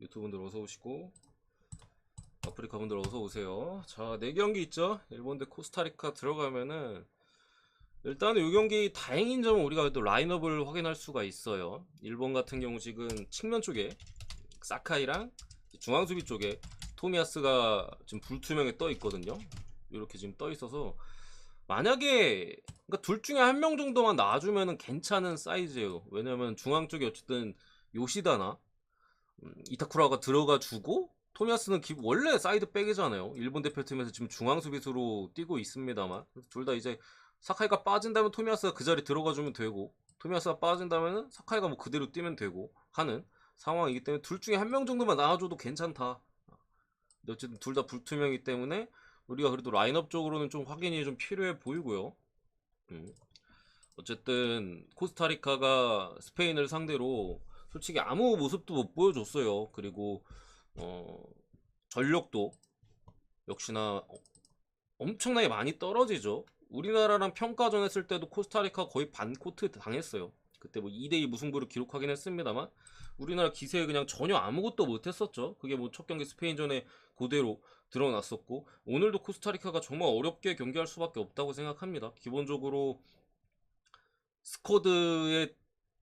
유튜브 분들 어서 오시고 아프리카 분들 어서 오세요. 자, 네 경기 있죠. 일본 대 코스타리카 들어가면은 일단은 이 경기 다행인 점은 우리가 그래도 라인업을 확인할 수가 있어요. 일본 같은 경우 지금 측면 쪽에 사카이랑 중앙 수비 쪽에 토미야스가 지금 불투명에 떠 있거든요. 이렇게 지금 떠 있어서 만약에 그러니까 둘 중에 한 명 정도만 놔주면은 괜찮은 사이즈예요. 왜냐면 중앙 쪽에 어쨌든 요시다나 이타쿠라가 들어가 주고 토미야스는 원래 사이드 백이잖아요. 일본 대표팀에서 지금 중앙 수비수로 뛰고 있습니다만 둘 다 이제 사카이가 빠진다면 토미야스가 그 자리 들어가 주면 되고 토미야스가 빠진다면 사카이가 뭐 그대로 뛰면 되고 하는 상황이기 때문에 둘 중에 한 명 정도만 나와줘도 괜찮다. 근데 어쨌든 둘 다 불투명이기 때문에 우리가 그래도 라인업 쪽으로는 좀 확인이 좀 필요해 보이고요. 어쨌든 코스타리카가 스페인을 상대로 솔직히 아무 모습도 못 보여줬어요. 그리고 어, 전력도 역시나 엄청나게 많이 떨어지죠. 우리나라랑 평가전 했을 때도 코스타리카 거의 반코트 당했어요. 그때 뭐 2대2 무승부를 기록하긴 했습니다만 우리나라 기세에 그냥 전혀 아무것도 못했었죠. 그게 뭐 첫 경기 스페인전에 그대로 드러났었고 오늘도 코스타리카가 정말 어렵게 경기할 수밖에 없다고 생각합니다. 기본적으로 스쿼드의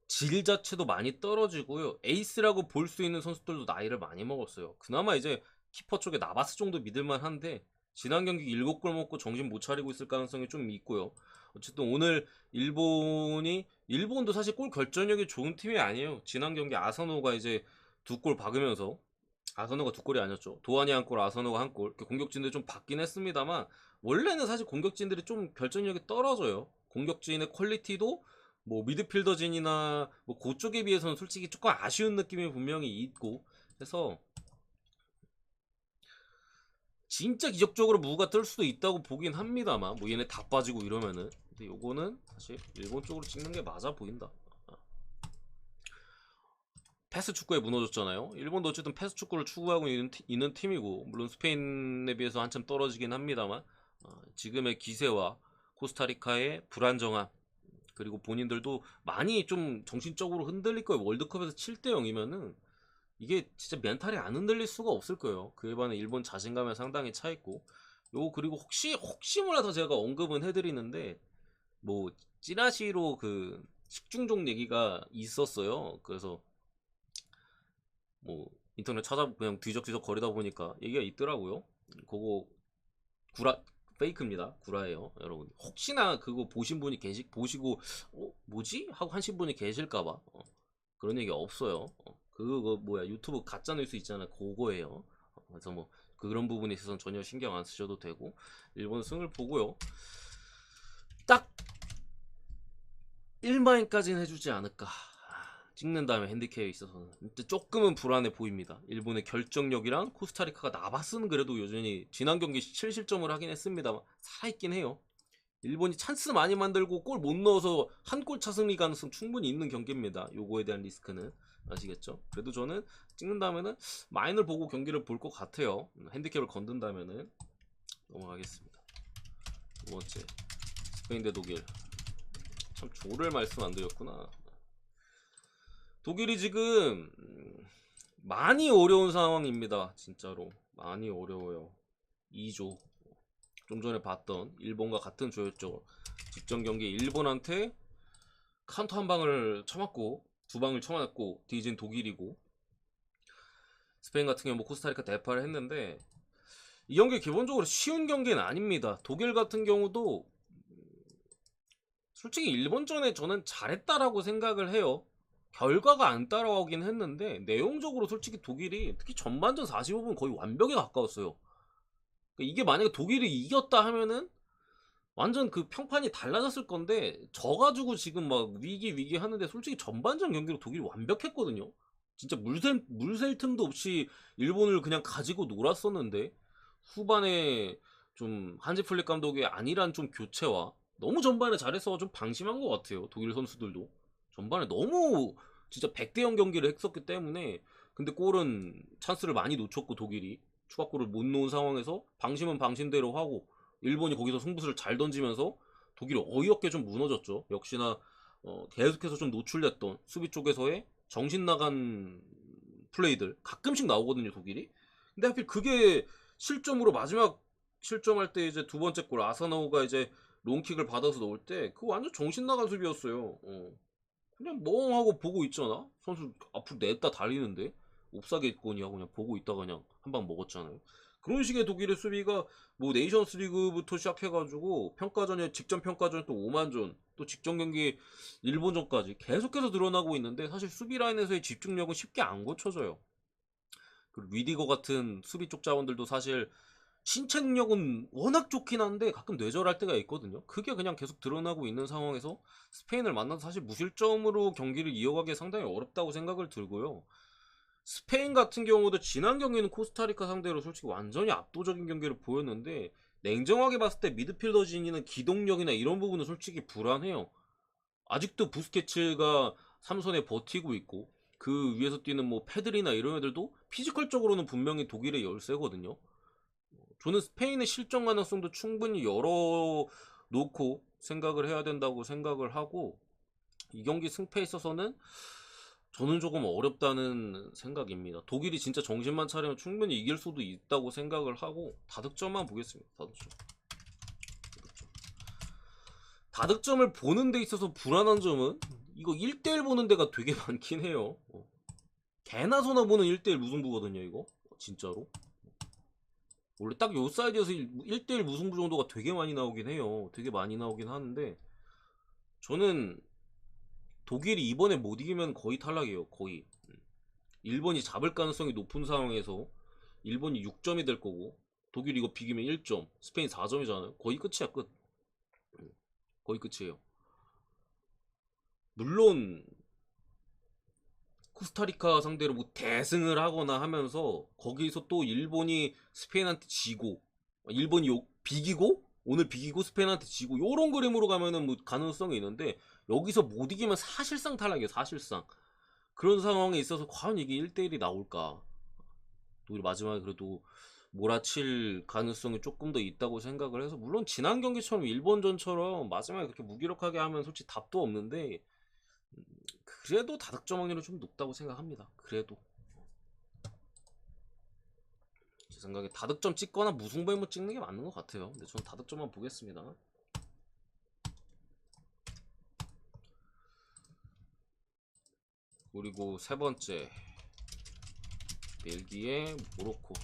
질 자체도 많이 떨어지고요. 에이스라고 볼 수 있는 선수들도 나이를 많이 먹었어요. 그나마 이제 키퍼 쪽에 나바스 정도 믿을만 한데 지난 경기 7골 먹고 정신 못 차리고 있을 가능성이 좀 있고요. 어쨌든 오늘 일본도 사실 골 결정력이 좋은 팀이 아니에요. 지난 경기 아사노가 이제 2골 박으면서 아사노가 2골이 아니었죠. 도안이 1골, 아사노가 1골. 공격진들이 좀 받긴 했습니다만 원래는 사실 공격진들이 좀 결정력이 떨어져요. 공격진의 퀄리티도 뭐 미드필더진이나 뭐 그쪽에 비해서는 솔직히 조금 아쉬운 느낌이 분명히 있고 해서 진짜 기적적으로 무가 뜰 수도 있다고 보긴 합니다만 뭐 얘네 다 빠지고 이러면은 근데 요거는 사실 일본 쪽으로 찍는 게 맞아 보인다. 패스 축구에 무너졌잖아요. 일본도 어쨌든 패스 축구를 추구하고 있는 팀이고 물론 스페인에 비해서 한참 떨어지긴 합니다만 지금의 기세와 코스타리카의 불안정함 그리고 본인들도 많이 좀 정신적으로 흔들릴 거예요. 월드컵에서 7대 0이면은 이게 진짜 멘탈이 안 흔들릴 수가 없을 거예요. 그에 반해 일본 자신감에 상당히 차 있고 요 그리고 혹시 몰라서 제가 언급은 해드리는데 뭐 찌라시로 그 식중독 얘기가 있었어요. 그래서 뭐 인터넷 찾아 그냥 뒤적뒤적 거리다 보니까 얘기가 있더라고요. 그거 구라 페이크입니다. 구라예요, 여러분. 혹시나 그거 보신 분이 보시고 뭐지 하고 하신 분이 계실까봐 그런 얘기 없어요. 그거 뭐야 유튜브 가짜 뉴스 있잖아요. 그거예요. 그래서 뭐 그런 부분에 있어서는 전혀 신경 안 쓰셔도 되고 일본 승을 보고요. 딱 1마인까지는 해주지 않을까. 찍는 다음에 핸디캡에 있어서는 조금은 불안해 보입니다. 일본의 결정력이랑 코스타리카가 나바스는 그래도 여전히 지난 경기 7실점을 하긴 했습니다만 살아있긴 해요. 일본이 찬스 많이 만들고 골 못 넣어서 한 골 차 승리 가능성 충분히 있는 경기입니다. 요거에 대한 리스크는 아시겠죠? 그래도 저는 찍는다면은 마인을 보고 경기를 볼 것 같아요. 핸디캡을 건든다면은 넘어가겠습니다. 두 번째 스페인 대 독일. 참 조를 말씀 안 드렸구나. 독일이 지금 많이 어려운 상황입니다. 진짜로 많이 어려워요. 2조 좀 전에 봤던 일본과 같은 조였죠. 직전 경기에 일본한테 카운터 한 방을 쳐맞고 두 방을 쳐맞고 뒤진 독일이고 스페인 같은 경우 뭐 코스타리카 대파를 했는데 이 경기 기본적으로 쉬운 경기는 아닙니다. 독일 같은 경우도 솔직히 일본전에 저는 잘했다라고 생각을 해요. 결과가 안 따라오긴 했는데 내용적으로 솔직히 독일이 특히 전반전 45분 거의 완벽에 가까웠어요. 그러니까 이게 만약에 독일이 이겼다 하면은 완전 그 평판이 달라졌을 건데 져가지고 지금 막 위기 하는데 솔직히 전반전 경기로 독일이 완벽했거든요. 진짜 물샐 틈도 없이 일본을 그냥 가지고 놀았었는데 후반에 좀 한지 플릭 감독의 안일한 좀 교체와 너무 전반에 잘해서 좀 방심한 것 같아요. 독일 선수들도 전반에 너무 진짜 100대 0 경기를 했었기 때문에 근데 골은 찬스를 많이 놓쳤고 독일이 추가골을 못 넣은 상황에서 방심은 방심대로 하고 일본이 거기서 승부수를 잘 던지면서 독일이 어이없게 좀 무너졌죠. 역시나 계속해서 좀 노출됐던 수비 쪽에서의 정신 나간 플레이들 가끔씩 나오거든요, 독일이. 근데 하필 그게 실점으로 마지막 실점할 때 이제 두 번째 골 아사나우가 이제 롱킥을 받아서 넣을 때 그거 완전 정신 나간 수비였어요. 그냥 멍하고 보고 있잖아. 선수 앞으로 냈다 달리는데 옵사겠거니하고 그냥 보고 있다가 그냥 한 방 먹었잖아요. 그런 식의 독일의 수비가 뭐 네이션스 리그부터 시작해가지고 평가전에 직전 평가전 또 오만전 또 직전 경기 일본전까지 계속해서 드러나고 있는데 사실 수비 라인에서의 집중력은 쉽게 안 고쳐져요. 그리고 리디거 같은 수비 쪽 자원들도 사실 신체 능력은 워낙 좋긴 한데 가끔 뇌절할 때가 있거든요. 그게 그냥 계속 드러나고 있는 상황에서 스페인을 만나서 사실 무실점으로 경기를 이어가기 상당히 어렵다고 생각을 들고요. 스페인 같은 경우도 지난 경기는 코스타리카 상대로 솔직히 완전히 압도적인 경기를 보였는데 냉정하게 봤을 때 미드필더 진이는 기동력이나 이런 부분은 솔직히 불안해요. 아직도 부스케츠가 삼선에 버티고 있고 그 위에서 뛰는 뭐 페드리나 이런 애들도 피지컬적으로는 분명히 독일의 열세거든요. 저는 스페인의 실점 가능성도 충분히 열어놓고 생각을 해야 된다고 생각을 하고 이 경기 승패에 있어서는 저는 조금 어렵다는 생각입니다. 독일이 진짜 정신만 차리면 충분히 이길 수도 있다고 생각을 하고 다득점만 보겠습니다. 다득점을 보는 데 있어서 불안한 점은 이거 1대1 보는 데가 되게 많긴 해요. 개나 소나 보는 1대1 무승부거든요, 이거. 진짜로. 원래 딱 요 사이드에서 1대1 무승부 정도가 되게 많이 나오긴 해요. 되게 많이 나오긴 하는데 저는 독일이 이번에 못 이기면 거의 탈락이에요. 거의. 일본이 잡을 가능성이 높은 상황에서 일본이 6점이 될 거고 독일이 이거 비기면 1점, 스페인 4점이잖아요. 거의 끝이야, 끝. 거의 끝이에요. 물론 코스타리카 상대로 뭐 대승을 하거나 하면서 거기서 또 일본이 스페인한테 지고 일본이 비기고 오늘 비기고 스페인한테 지고 요런 그림으로 가면은 뭐 가능성이 있는데 여기서 못 이기면 사실상 탈락이에요. 사실상. 그런 상황에 있어서 과연 이게 1대1이 나올까? 독일 마지막에 그래도 몰아칠 가능성이 조금 더 있다고 생각을 해서 물론 지난 경기처럼 일본전처럼 마지막에 그렇게 무기력하게 하면 솔직히 답도 없는데 그래도 다득점 확률은 좀 높다고 생각합니다. 그래도 제 생각에 다득점 찍거나 무승부에만 찍는 게 맞는 것 같아요. 근데 저는 다득점만 보겠습니다. 그리고 세 번째 벨기에 모로코.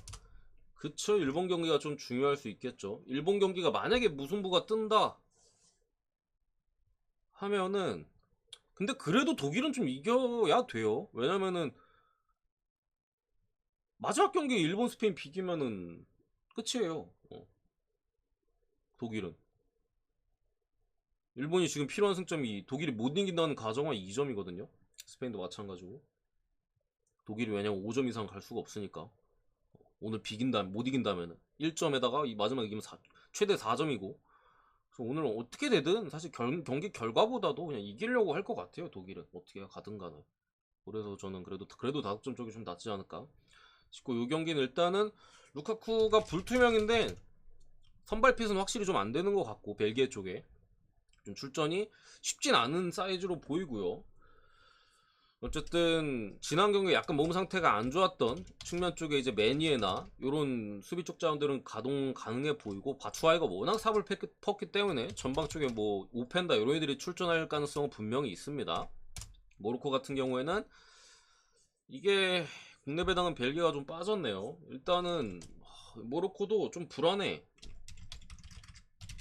그쵸, 일본 경기가 좀 중요할 수 있겠죠. 일본 경기가 만약에 무승부가 뜬다 하면은 근데 그래도 독일은 좀 이겨야 돼요. 왜냐면은 마지막 경기 일본 스페인 비기면은 끝이에요. 독일은 일본이 지금 필요한 승점이 독일이 못 이긴다는 가정한 2점이거든요. 스페인도 마찬가지고 독일이 왜냐면 5점 이상 갈 수가 없으니까 오늘 비긴다면 못 이긴다면은 1점에다가 이 마지막 이기면 최대 4점이고 그래서 오늘 어떻게 되든 사실 경기 결과보다도 그냥 이기려고 할 것 같아요. 독일은 어떻게 가든 간에. 그래서 저는 그래도 다득점 쪽이 좀 낫지 않을까 싶고 이 경기는 일단은 루카쿠가 불투명인데 선발핏은 확실히 좀 안 되는 것 같고 벨기에 쪽에 좀 출전이 쉽진 않은 사이즈로 보이고요. 어쨌든 지난 경기에 약간 몸 상태가 안 좋았던 측면 쪽에 이제 매니에나 이런 수비 쪽 자원들은 가동 가능해 보이고 바추아이가 워낙 삽을 펐기 때문에 전방 쪽에 뭐 오펜다 이런 애들이 출전할 가능성은 분명히 있습니다. 모로코 같은 경우에는 이게 국내 배당은 벨기에가 좀 빠졌네요. 일단은 모로코도 좀 불안해.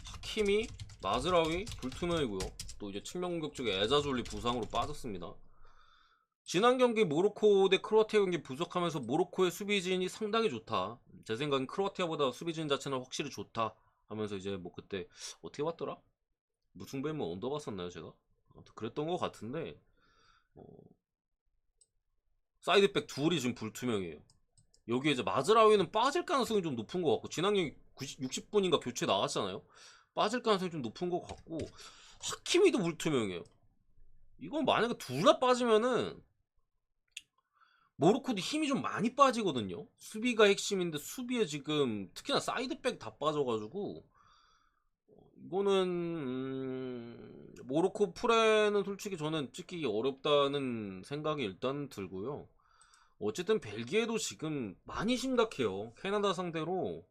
하키미, 마즈라위, 불투명이고요. 또 이제 측면 공격 쪽에 에자졸리 부상으로 빠졌습니다. 지난 경기 모로코 대 크로아티아 경기 분석하면서 모로코의 수비진이 상당히 좋다. 제 생각엔 크로아티아보다 수비진 자체는 확실히 좋다. 하면서 이제 뭐 그때 어떻게 봤더라? 무승부에 뭐 언더 봤었나요 제가? 그랬던 것 같은데 사이드백 둘이 지금 불투명이에요. 여기에 이제 마즈라위는 빠질 가능성이 좀 높은 것 같고 지난 경기 60분인가 교체 나갔잖아요. 빠질 가능성이 좀 높은 것 같고 하키미도 불투명해요. 이건 만약에 둘 다 빠지면은 모로코도 힘이 좀 많이 빠지거든요. 수비가 핵심인데 수비에 지금 특히나 사이드백 다 빠져가지고 이거는 모로코 프레는 솔직히 저는 찍기 어렵다는 생각이 일단 들고요. 어쨌든 벨기에도 지금 많이 심각해요. 캐나다 상대로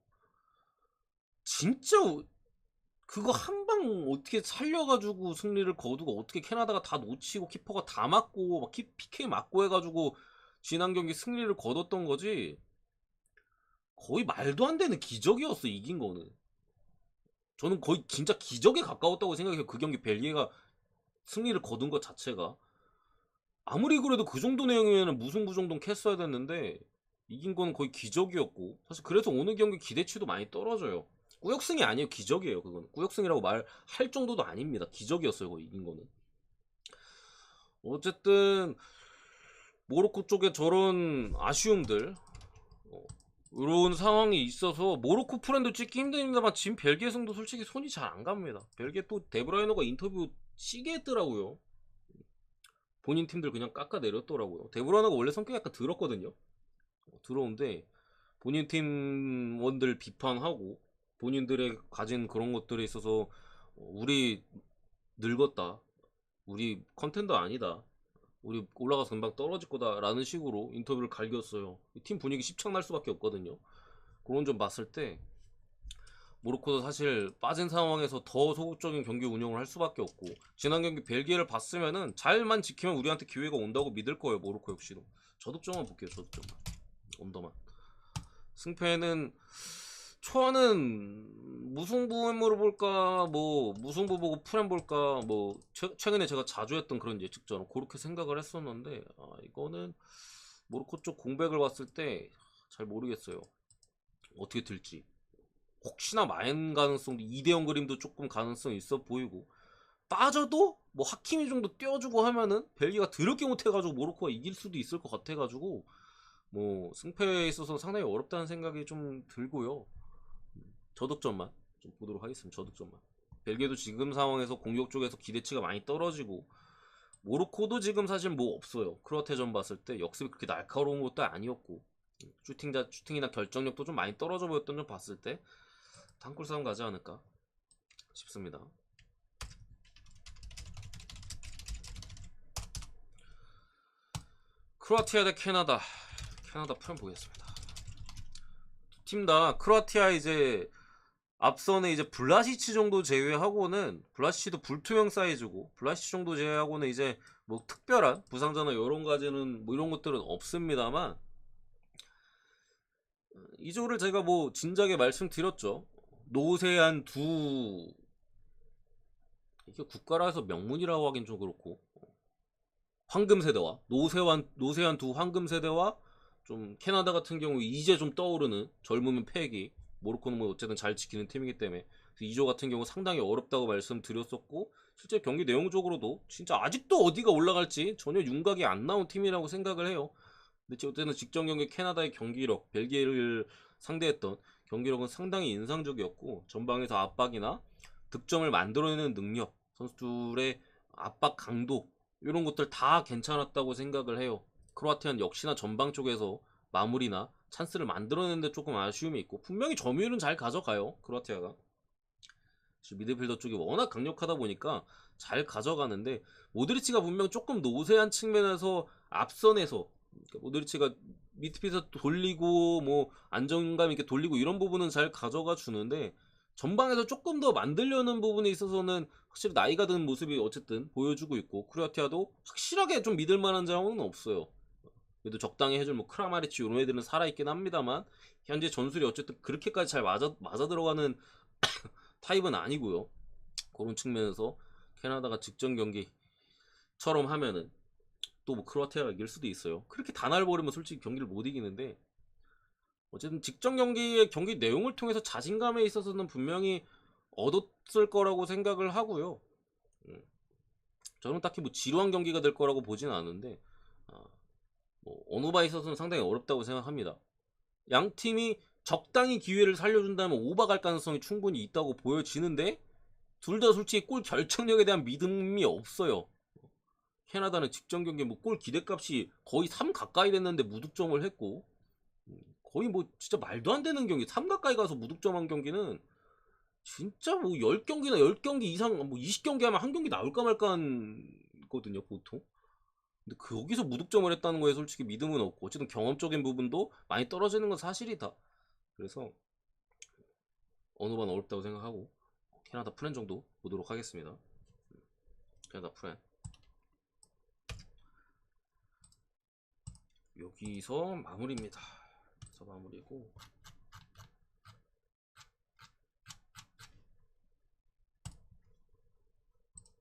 진짜 그거 한 방 어떻게 살려가지고 승리를 거두고 어떻게 캐나다가 다 놓치고 키퍼가 다 맞고 막 PK 맞고 해가지고 지난 경기 승리를 거뒀던 거지. 거의 말도 안 되는 기적이었어 이긴 거는. 저는 거의 진짜 기적에 가까웠다고 생각해요. 그 경기 벨기에가 승리를 거둔 것 자체가. 아무리 그래도 그 정도 내용이면 무승부 정도는 캤어야 됐는데 이긴 거는 거의 기적이었고, 사실 그래서 오늘 경기 기대치도 많이 떨어져요. 꾸역승이 아니에요. 기적이에요. 그건 꾸역승이라고 말할 정도도 아닙니다. 기적이었어요. 거의 이긴 거는. 어쨌든 모로코 쪽에 저런 아쉬움들, 이런 상황이 있어서 모로코 프렌드 찍기 힘듭니다만 지금 벨기에 승도 솔직히 손이 잘 안 갑니다. 벨기에 또 데브라이너가 인터뷰 시게 했더라고요. 본인 팀들 그냥 깎아내렸더라고요. 데브라이너가 원래 성격이 약간 더럽거든요. 들어온데 본인 팀원들 비판하고 본인들의 가진 그런 것들에 있어서 우리 늙었다, 우리 컨텐더 아니다, 우리 올라가서 금방 떨어질 거다 라는 식으로 인터뷰를 갈겼어요. 팀 분위기 십창날 수밖에 없거든요. 그런 점 봤을 때 모로코도 사실 빠진 상황에서 더 소극적인 경기 운영을 할 수밖에 없고, 지난 경기 벨기에를 봤으면은 잘만 지키면 우리한테 기회가 온다고 믿을 거예요. 모로코 역시도. 저득점만 볼게요. 저득점만. 언더만. 승패는 초안은 무승부 물어볼까, 뭐 무승부 보고 프렘 볼까, 뭐 최근에 제가 자주 했던 그런 예측전 그렇게 생각을 했었는데, 이거는 모로코 쪽 공백을 봤을 때 잘 모르겠어요. 어떻게 될지. 혹시나 마인 가능성도 2대0 그림도 조금 가능성이 있어 보이고, 빠져도 뭐 하키미 정도 띄워주고 하면은 벨기가 더럽게 못해가지고 모로코가 이길 수도 있을 것 같아가지고 뭐 승패에 있어서 상당히 어렵다는 생각이 좀 들고요. 저득점만 좀 보도록 하겠습니다. 저득점만. 벨기에도 지금 상황에서 공격 쪽에서 기대치가 많이 떨어지고, 모로코도 지금 사실 뭐 없어요. 크로아티아전 봤을 때 역습이 그렇게 날카로운 것도 아니었고, 슈팅이나 결정력도 좀 많이 떨어져 보였던 점 봤을 때 단골 싸움 가지 않을까 싶습니다. 크로아티아 대 캐나다. 캐나다 프렘 보겠습니다. 두 팀 다 크로아티아 이제 앞선에 이제 블라시치 정도 제외하고는, 블라시치도 불투명 사이즈고 블라시치 정도 제외하고는 이제 뭐 특별한 부상자나 여러 가지는 뭐 이런 것들은 없습니다만, 이조를 제가 뭐 진작에 말씀드렸죠. 노세한 두, 이게 국가라 해서 명문이라고 하긴 좀 그렇고, 황금 세대와 노세한 두 황금 세대와 좀 캐나다 같은 경우 이제 좀 떠오르는 젊으면 패기, 모로코는 뭐 어쨌든 잘 지키는 팀이기 때문에 2조 같은 경우 상당히 어렵다고 말씀드렸었고, 실제 경기 내용적으로도 진짜 아직도 어디가 올라갈지 전혀 윤곽이 안 나온 팀이라고 생각을 해요. 근데 어쨌든 직전 경기 캐나다의 경기력, 벨기에를 상대했던 경기력은 상당히 인상적이었고, 전방에서 압박이나 득점을 만들어내는 능력, 선수들의 압박 강도, 이런 것들 다 괜찮았다고 생각을 해요. 크로아티아는 역시나 전방 쪽에서 마무리나 찬스를 만들어내는데 조금 아쉬움이 있고, 분명히 점유율은 잘 가져가요. 크로아티아가 미드필더 쪽이 워낙 강력하다 보니까 잘 가져가는데, 모드리치가 분명 조금 노세한 측면에서 앞선에서, 그러니까 모드리치가 미드필더 돌리고 뭐 안정감 있게 돌리고 이런 부분은 잘 가져가 주는데, 전방에서 조금 더 만들려는 부분에 있어서는 확실히 나이가 든 모습이 어쨌든 보여주고 있고, 크로아티아도 확실하게 좀 믿을 만한 자원은 없어요. 그래도 적당히 해줄 뭐 크라마리치 이런 애들은 살아있긴 합니다만, 현재 전술이 어쨌든 그렇게까지 잘 맞아 들어가는 타입은 아니고요. 그런 측면에서 캐나다가 직전 경기처럼 하면은 또 뭐 크로아티아가 이길 수도 있어요. 그렇게 단알 버리면 솔직히 경기를 못 이기는데, 어쨌든 직전 경기의 경기 내용을 통해서 자신감에 있어서는 분명히 얻었을 거라고 생각을 하고요. 저는 딱히 뭐 지루한 경기가 될 거라고 보지는 않은데, 뭐 어느 바에 있어서는 상당히 어렵다고 생각합니다. 양 팀이 적당히 기회를 살려준다면 오버갈 가능성이 충분히 있다고 보여지는데, 둘 다 솔직히 골 결정력에 대한 믿음이 없어요. 캐나다는 직전 경기 뭐 골 기대값이 거의 3 가까이 됐는데 무득점을 했고, 거의 뭐 진짜 말도 안 되는 경기, 3 가까이 가서 무득점한 경기는 진짜 뭐 10경기나 10경기 이상 뭐 20경기 하면 한 경기 나올까 말까 하거든요 보통. 근데 거기서 무득점을 했다는 거에 솔직히 믿음은 없고 어쨌든 경험적인 부분도 많이 떨어지는 건 사실이다. 그래서 어느 반 어렵다고 생각하고 캐나다 프렌 정도 보도록 하겠습니다. 캐나다 프렌 여기서 마무리입니다. 그래서 마무리고